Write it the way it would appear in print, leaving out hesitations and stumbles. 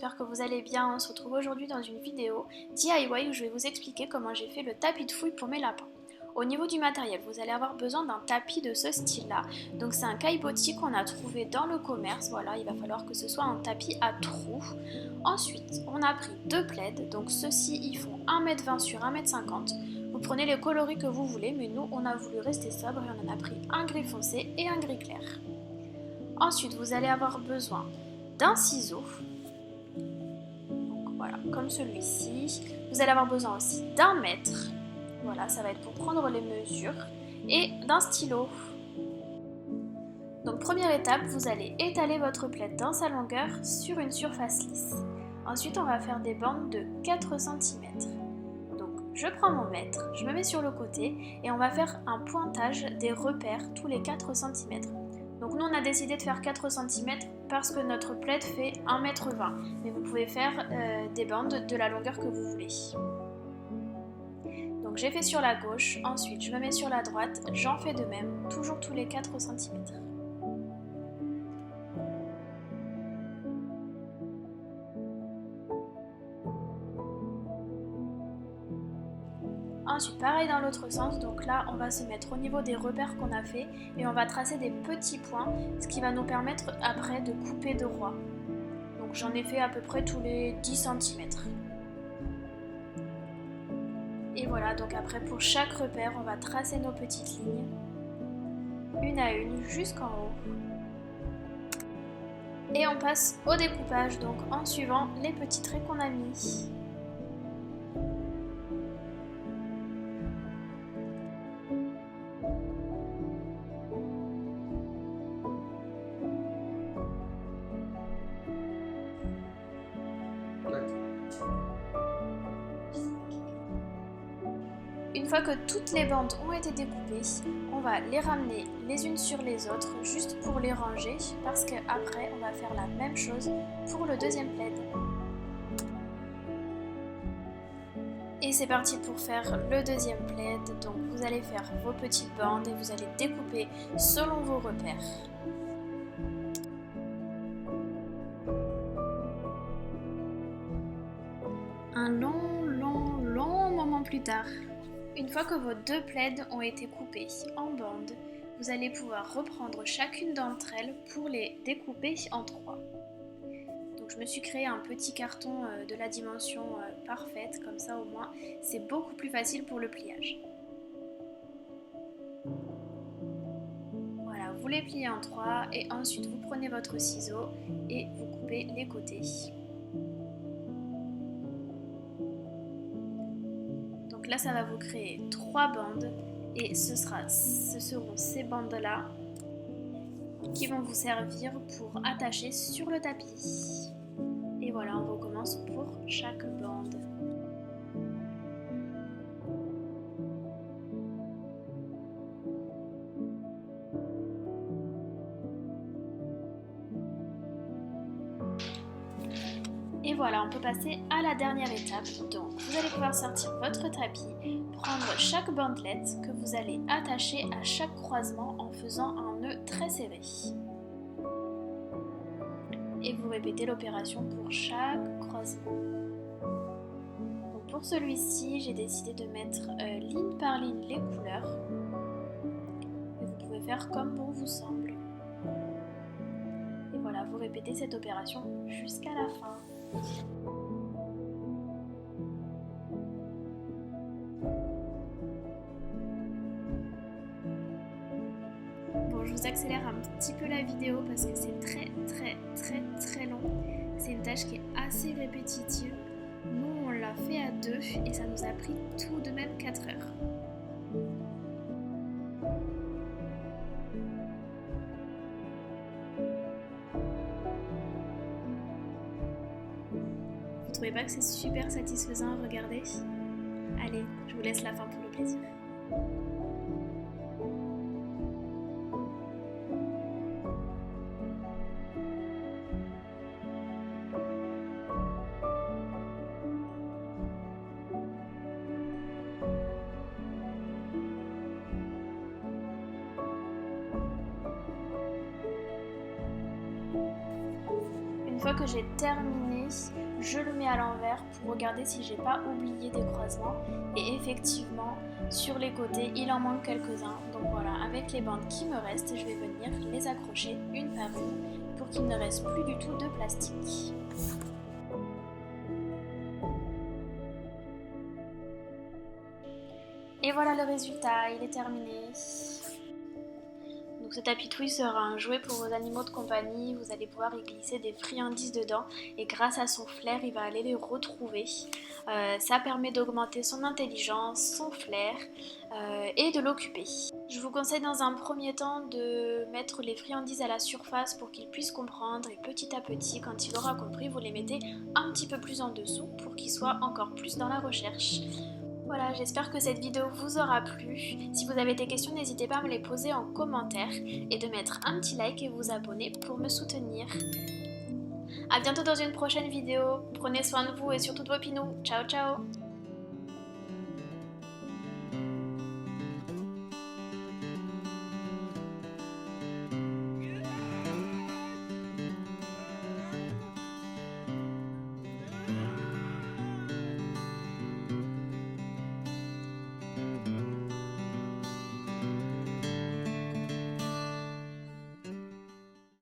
j'espère que vous allez bien. On se retrouve aujourd'hui dans une vidéo DIY où je vais vous expliquer comment j'ai fait le tapis de fouille pour mes lapins. Au niveau du matériel, vous allez avoir besoin d'un tapis de ce style-là. Donc c'est un caillebotis qu'on a trouvé dans le commerce. Voilà, il va falloir que ce soit un tapis à trous. Ensuite, on a pris deux plaids. Donc ceux-ci, ils font 1,20 m sur 1,50 m. Vous prenez les coloris que vous voulez, mais nous, on a voulu rester sobre et on en a pris un gris foncé et un gris clair. Ensuite, vous allez avoir besoin d'un ciseau, donc voilà, comme celui-ci. Vous allez avoir besoin aussi d'un mètre, voilà, ça va être pour prendre les mesures, et d'un stylo. Donc première étape, vous allez étaler votre plaid dans sa longueur sur une surface lisse. Ensuite, on va faire des bandes de 4 cm. Donc je prends mon mètre, je me mets sur le côté et on va faire un pointage des repères tous les 4 cm. Donc nous on a décidé de faire 4 cm parce que notre plaid fait 1,20 m, mais vous pouvez faire des bandes de la longueur que vous voulez. Donc j'ai fait sur la gauche, ensuite je me mets sur la droite, j'en fais de même, toujours tous les 4 cm. Ensuite pareil dans l'autre sens, donc là on va se mettre au niveau des repères qu'on a fait et on va tracer des petits points, ce qui va nous permettre après de couper droit. Donc j'en ai fait à peu près tous les 10 cm. Et voilà, donc après pour chaque repère on va tracer nos petites lignes, une à une jusqu'en haut. Et on passe au découpage, donc en suivant les petits traits qu'on a mis. Une fois que toutes les bandes ont été découpées, on va les ramener les unes sur les autres juste pour les ranger parce qu'après on va faire la même chose pour le deuxième plaid. Et c'est parti pour faire le deuxième plaid. Donc vous allez faire vos petites bandes et vous allez découper selon vos repères. Un long moment plus tard. Une fois que vos deux plaids ont été coupés en bandes, vous allez pouvoir reprendre chacune d'entre elles pour les découper en trois. Donc je me suis créé un petit carton de la dimension parfaite, comme ça au moins c'est beaucoup plus facile pour le pliage. Voilà, vous les pliez en trois et ensuite vous prenez votre ciseau et vous coupez les côtés. Donc là ça va vous créer 3 bandes et ce seront ces bandes là qui vont vous servir pour attacher sur le tapis. Et voilà, on recommence pour chaque bande. Et voilà, on peut passer à la dernière étape. Donc, vous allez pouvoir sortir votre tapis, prendre chaque bandelette que vous allez attacher à chaque croisement en faisant un nœud très serré. Et vous répétez l'opération pour chaque croisement. Donc pour celui-ci, j'ai décidé de mettre ligne par ligne les couleurs. Et vous pouvez faire comme bon vous semble. Et voilà, vous répétez cette opération jusqu'à la fin. Bon, je vous accélère un petit peu la vidéo parce que c'est très long. C'est une tâche qui est assez répétitive. Nous, on l'a fait à deux et ça nous a pris tout de même 4 heures. Vous trouvez pas que c'est super satisfaisant à regarder? Allez, je vous laisse la fin pour le plaisir. fois que j'ai terminé, je le mets à l'envers pour regarder si j'ai pas oublié des croisements. Et effectivement, sur les côtés, il en manque quelques-uns. Donc voilà, avec les bandes qui me restent, je vais venir les accrocher une par une pour qu'il ne reste plus du tout de plastique. Et voilà le résultat, il est terminé. Donc ce tapis de fouille sera un jouet pour vos animaux de compagnie, vous allez pouvoir y glisser des friandises dedans et grâce à son flair, il va aller les retrouver. Ça permet d'augmenter son intelligence, son flair et de l'occuper. Je vous conseille dans un premier temps de mettre les friandises à la surface pour qu'il puisse comprendre et petit à petit, quand il aura compris, vous les mettez un petit peu plus en dessous pour qu'il soit encore plus dans la recherche. Voilà, j'espère que cette vidéo vous aura plu. Si vous avez des questions, n'hésitez pas à me les poser en commentaire et de mettre un petit like et vous abonner pour me soutenir. A bientôt dans une prochaine vidéo. Prenez soin de vous et surtout de vos pinous. Ciao ciao!